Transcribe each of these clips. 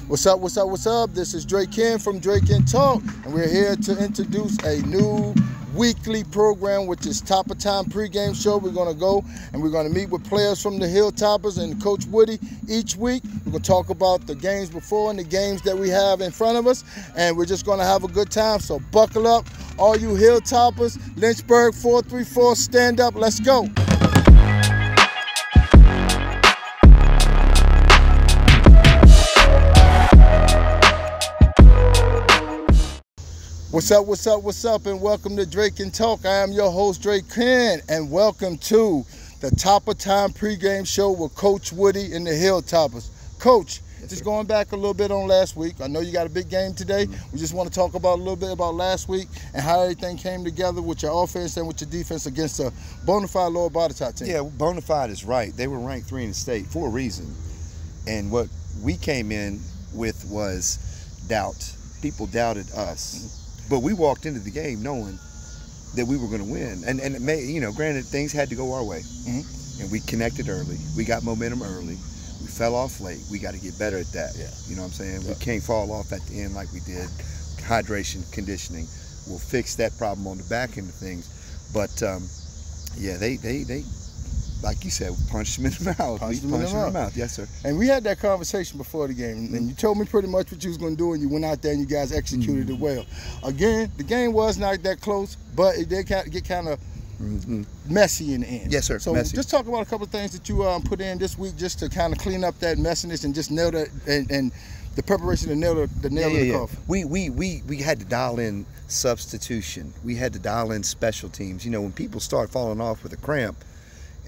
What's up, what's up, what's up? This is Drake Ken from Drake Ken Talk, and we're here to introduce a new weekly program, which is Top of Time pregame show. We're going to go and we're going to meet with players from the Hilltoppers and Coach Woody each week. We're going to talk about the games before and the games that we have in front of us, and we're just going to have a good time. So buckle up, all you Hilltoppers. Lynchburg 434, stand up. Let's go. What's up, what's up, what's up, and welcome to Drake Ken Talk. I am your host, Drake Ken, and welcome to the Top of Time pregame show with Coach Woody and the Hilltoppers. Coach, just going back a little bit on last week. I know you got a big game today. We just want to talk about a little bit about last week and how everything came together with your offense and with your defense against a bona fide Lower Botetourt team. Yeah, bona fide is right. They were ranked 3 in the state for a reason. And what we came in with was doubt. People doubted us. But we walked into the game knowing that we were going to win. And it may, you know, granted, things had to go our way. And we connected early. We got momentum early. We fell off late. We got to get better at that. Yeah. You know what I'm saying? Yeah. We can't fall off at the end like we did. Hydration, conditioning. We'll fix that problem on the back end of things. But, yeah, they like you said, punched them in the mouth. Punched them in the mouth. Yes, sir. And we had that conversation before the game, and you told me pretty much what you was going to do, and you went out there and you guys executed it well. Again, the game was not that close, but it did get kind of messy in the end. Yes, sir. So messy. Just talk about a couple of things that you put in this week just to kind of clean up that messiness and just nail that and the preparation to nail the coffin. We had to dial in substitution. We had to dial in special teams. You know, when people start falling off with a cramp,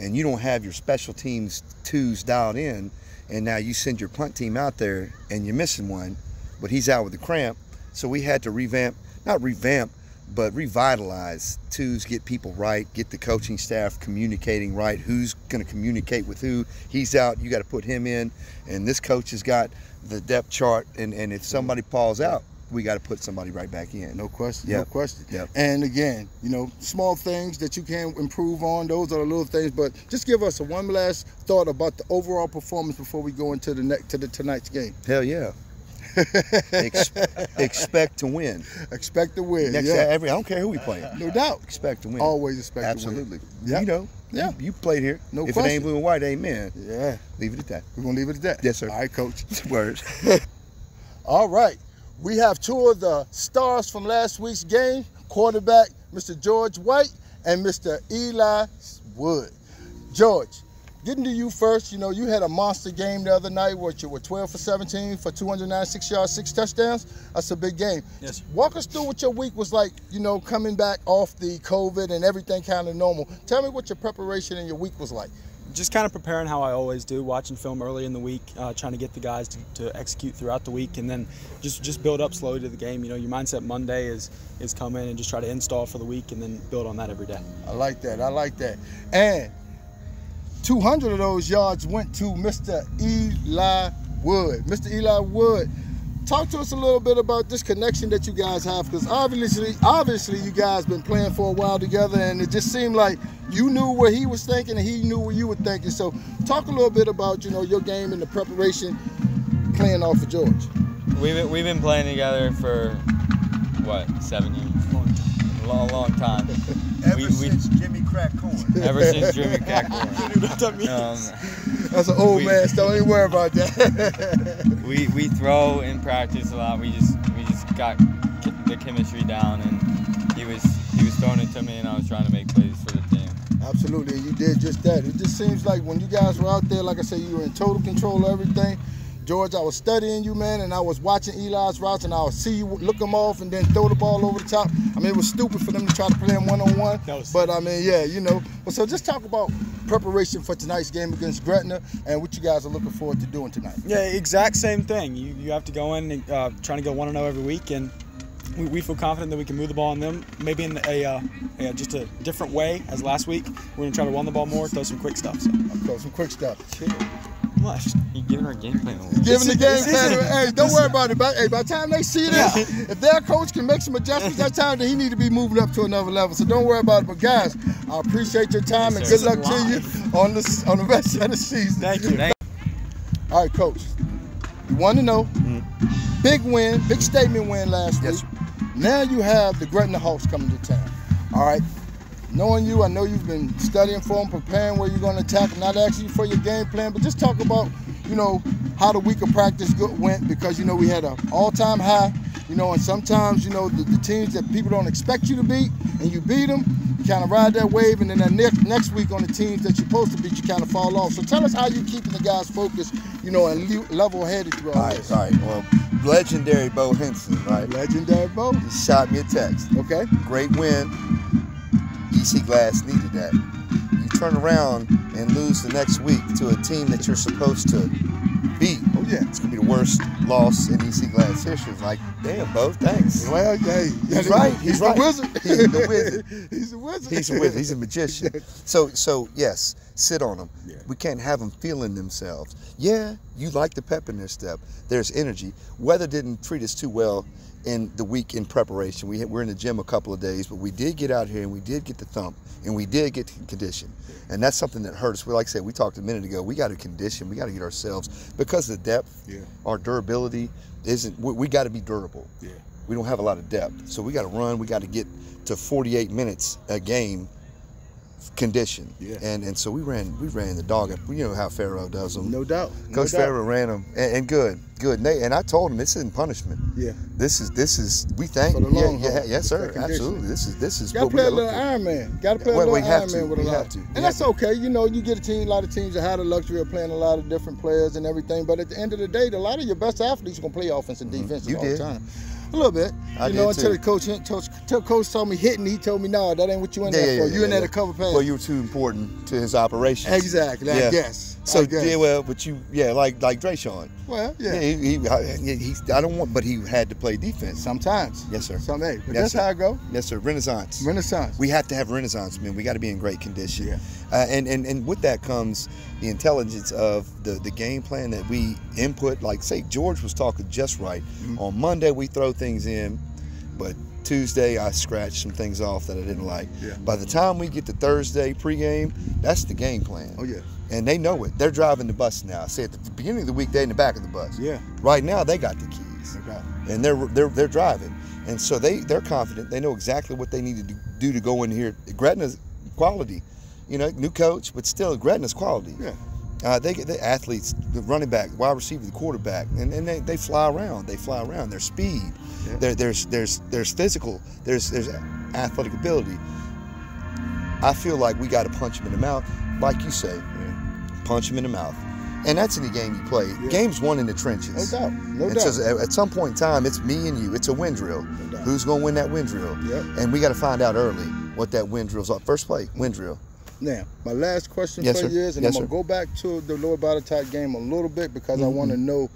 and you don't have your special teams twos dialed in, and now you send your punt team out there and you're missing one, but he's out with a cramp. So we had to not revamp, but revitalize twos, get people right, get the coaching staff communicating right, who's going to communicate with who. He's out, you got to put him in, and this coach has got the depth chart, and if somebody falls out, we got to put somebody right back in. No question, yep. No question. Yep. And again, you know, small things that you can improve on, those are the little things, but just give us one last thought about the overall performance before we go into tonight's game. Hell yeah. Expect to win. Expect to win. I don't care who we play. No doubt. Expect to win. Always expect Absolutely. to win. Absolutely. You know. Yeah. You played here. No if question. It ain't blue and white, amen. Yeah. Leave it at that. We're going to leave it at that. Yes, sir. All right, Coach. Word. All right. We have two of the stars from last week's game, quarterback Mr. George White and Mr. Eli Wood. George, getting to you first, you know, you had a monster game the other night, what you were 12 for 17 for 296 yards, 6 touchdowns. That's a big game. Yes. Walk us through what your week was like, you know, coming back off the COVID and everything kind of normal. Tell me what your preparation and your week was like. Just kind of preparing how I always do, watching film early in the week, trying to get the guys to execute throughout the week, and then just build up slowly to the game. You know, your mindset Monday is come in and just try to install for the week and then build on that every day. I like that. I like that. And 200 of those yards went to Mr. Eli Wood. Mr. Eli Wood, talk to us a little bit about this connection that you guys have, because obviously you guys been playing for a while together, and it just seemed like you knew what he was thinking and he knew what you were thinking. So talk a little bit about, you know, your game and the preparation playing off of George. We've been playing together for what, 7 years? Long time. Ever since Jimmy cracked corn. Ever since Jimmy cracked corn. What that means? That's an old man, so don't even worry about that. we throw in practice a lot. We just got the chemistry down, and he was throwing it to me, and I was trying to make plays for the team. Absolutely, and you did just that. It just seems like when you guys were out there, like I said, you were in total control of everything. George, I was studying you, man, and I was watching Eli's routes, and I would see you look them off and then throw the ball over the top. I mean, it was stupid for them to try to play him one-on-one. But, I mean, yeah, you know. So just talk about preparation for tonight's game against Gretna and what you guys are looking forward to doing tonight. Yeah, exact same thing. You have to go in and trying to go 1-0 every week, and we feel confident that we can move the ball on them, maybe in just a different way as last week. We're going to try to run the ball more, throw some quick stuff. So. Throw some quick stuff. Much. You're giving our game plan away. Giving the game plan. Hey, don't worry about it. By the time they see this, if their coach can make some adjustments that time, then he need to be moving up to another level. So don't worry about it. But guys, I appreciate your time, and good luck to you on the rest of the season. Thank you. All right, Coach. You 1-0. Big win, big statement win last week. Now you have the Gretna Hawks coming to town. All right. Knowing you, I know you've been studying for them, preparing where you're going to attack. I'm not asking you for your game plan, but just talk about, you know, how the week of practice went, because, you know, we had an all-time high, you know, and sometimes, you know, the teams that people don't expect you to beat, and you beat them, you kind of ride that wave, and then that next week on the teams that you're supposed to beat, you kind of fall off. So tell us how you keeping the guys focused, you know, and level-headed through all this. All right. Well, legendary Bo Henson, right? Legendary Bo. He shot me a text. Okay. Great win. EC Glass needed that. You turn around and lose the next week to a team that you're supposed to beat. Oh, yeah. It's going to be the worst loss in EC Glass history. It's like, damn, Bo, thanks. Well, yeah, he's right. He's the wizard. He's the wizard. He's the wizard. He's a wizard. He's a magician. So yes, sit on them. Yeah. We can't have them feeling themselves. Yeah, you like the pep in their step. There's energy. Weather didn't treat us too well in the week in preparation. We're in the gym a couple of days, but we did get out here and we did get the thump and we did get the condition. And that's something that hurt us. Like I said, we talked a minute ago, we got to condition, we got to get ourselves, because of the depth, our durability isn't, we got to be durable. Yeah. We don't have a lot of depth. So we got to run, we got to get to 48 minutes a game condition. Yeah. And so we ran the dog. You know how Pharaoh does them. No doubt. Coach Pharaoh ran them, and good. And I told him this isn't punishment. Yeah. This is we thank. For the long haul. Yes, sir. Absolutely. This is. Got to play a little Iron Man. Got to play a little Iron Man with a lot. And that's okay. You know, you get a lot of teams that have the luxury of playing a lot of different players and everything. But at the end of the day, a lot of your best athletes are gonna play offense and defense all the time. A little bit. You know, until the coach told me hitting, he told me, no, that ain't what you in there for. You in there to cover pass. Well, you were too important to his operations. Exactly, I guess. So, but you, like Drayshawn. Well, yeah. I don't want, but he had to play defense. Sometimes. Yes, sir. But that's how I go. Yes, sir. Renaissance. We have to have renaissance, man. We got to be in great condition. Yeah. And with that comes the intelligence of the game plan that we input. Like, say, George was talking just right. On Monday, we throw things in, but Tuesday, I scratched some things off that I didn't like. Yeah. By the time we get to Thursday pregame, that's the game plan. Oh, yeah. And they know it. They're driving the bus now. Say at the beginning of the week, they're in the back of the bus. Yeah. Right now, they got the keys. And they're driving. And so they're confident. They know exactly what they need to do to go in here. Gretna's quality. You know, new coach, but still Gretna's quality. Yeah. They athletes, the running back, wide receiver, the quarterback, and they fly around. They fly around. Their speed. Yeah. There's physical. There's athletic ability. I feel like we got to punch them in the mouth, like you say. Punch them in the mouth. And that's any game you play. Yeah. Game's won in the trenches. No doubt. So at some point in time, it's me and you. It's a wind drill. No doubt. Who's going to win that wind drill? Yep. And we got to find out early what that wind drill's on. First play, wind drill. Now, my last question for you is, and I'm going to go back to the lower body type game a little bit, because I want to know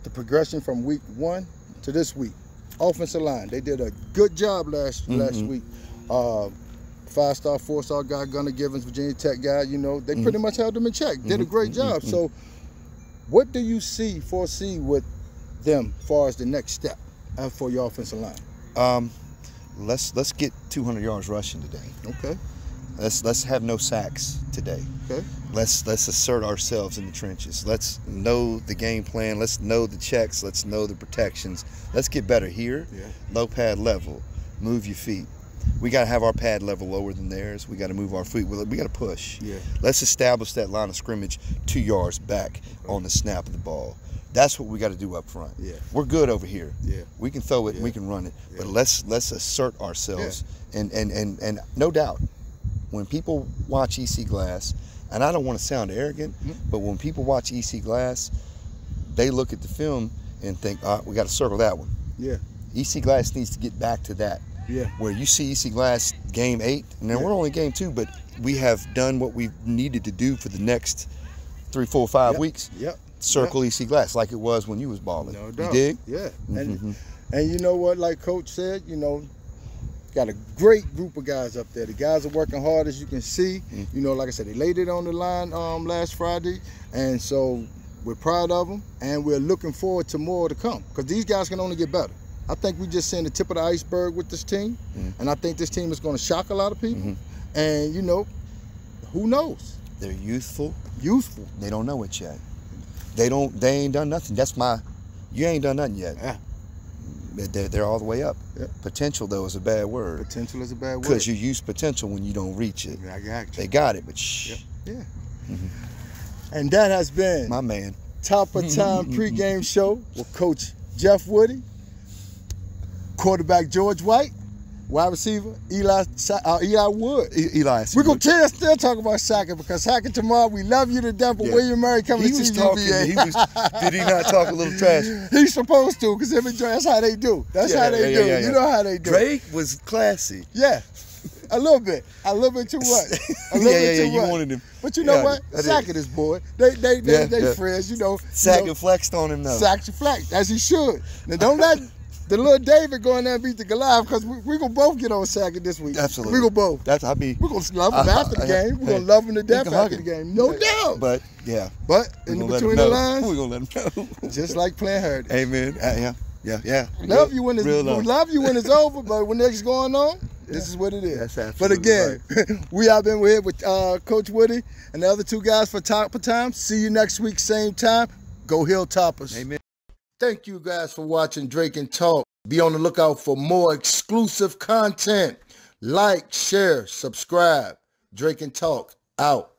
the progression from week 1 to this week. Offensive line, they did a good job last week. 5-star, 4-star guy, Gunnar Givens, Virginia Tech guy, you know, they pretty much held them in check. Did a great job. So what do you foresee with them as far as the next step for your offensive line? Let's get 200 yards rushing today. Okay. Let's have no sacks today. Okay. Let's assert ourselves in the trenches. Let's know the game plan. Let's know the checks. Let's know the protections. Let's get better here. Yeah. Low pad level. Move your feet. We got to have our pad level lower than theirs. We got to move our feet. We got to push. Yeah. Let's establish that line of scrimmage 2 yards back on the snap of the ball. That's what we got to do up front. Yeah. We're good over here. Yeah. We can throw it and we can run it. Yeah. But let's assert ourselves. Yeah. And no doubt, when people watch EC Glass, and I don't want to sound arrogant, but when people watch EC Glass, they look at the film and think, all right, we got to circle that one. Yeah. EC Glass needs to get back to that. Yeah. Where you see EC Glass game 8, and then we're only game 2, but we have done what we needed to do for the next 3, 4, 5 weeks. Yep. Circle EC Glass like it was when you was balling. No doubt. You dig? Yeah. And you know what, like Coach said, you know, got a great group of guys up there. The guys are working hard, as you can see. You know, like I said, they laid it on the line last Friday, and so we're proud of them, and we're looking forward to more to come, because these guys can only get better. I think we just seeing the tip of the iceberg with this team, and I think this team is going to shock a lot of people. And, you know, who knows? They're youthful. Youthful. They don't know it yet. They ain't done nothing. You ain't done nothing yet. Yeah. They're all the way up. Yeah. Potential, though, is a bad word. Potential is a bad word. Because you use potential when you don't reach it. I got you. They got it, but shh. Yeah. And that has been My man. Top of Time pregame show with Coach Jeff Woody, quarterback George White, wide receiver Eli Wood. Eli. We're going to still talk about Sackett because Sackett tomorrow, we love you to death, but William Murray coming to CBA. Did he not talk a little trash? He's supposed to because that's how they do. That's how they do. You know how they do. Drake was classy. Yeah. A little bit too much. A little bit too you much. wanted him. But you know what? Sackett is boy. They friends, you know. Sackett flexed on him though. Sackett flexed, as he should. Now don't let the little David go in there and beat the Goliath because we're going to both get on Sackett this week. Absolutely. We're going to both. We're going to love him after the game. We're going to love him to death after the game. No doubt. But, yeah. But in between the lines, we're going to let him know. Just like playing Heritage. Amen. Yeah. Love you when it's over, but when it's going on, this is what it is. That's absolutely but again, right. we have been here with Coach Woody and the other two guys for Top of Time. See you next week, same time. Go Hilltoppers. Amen. Thank you guys for watching Drake and Talk. Be on the lookout for more exclusive content. Like, share, subscribe. Drake and Talk out.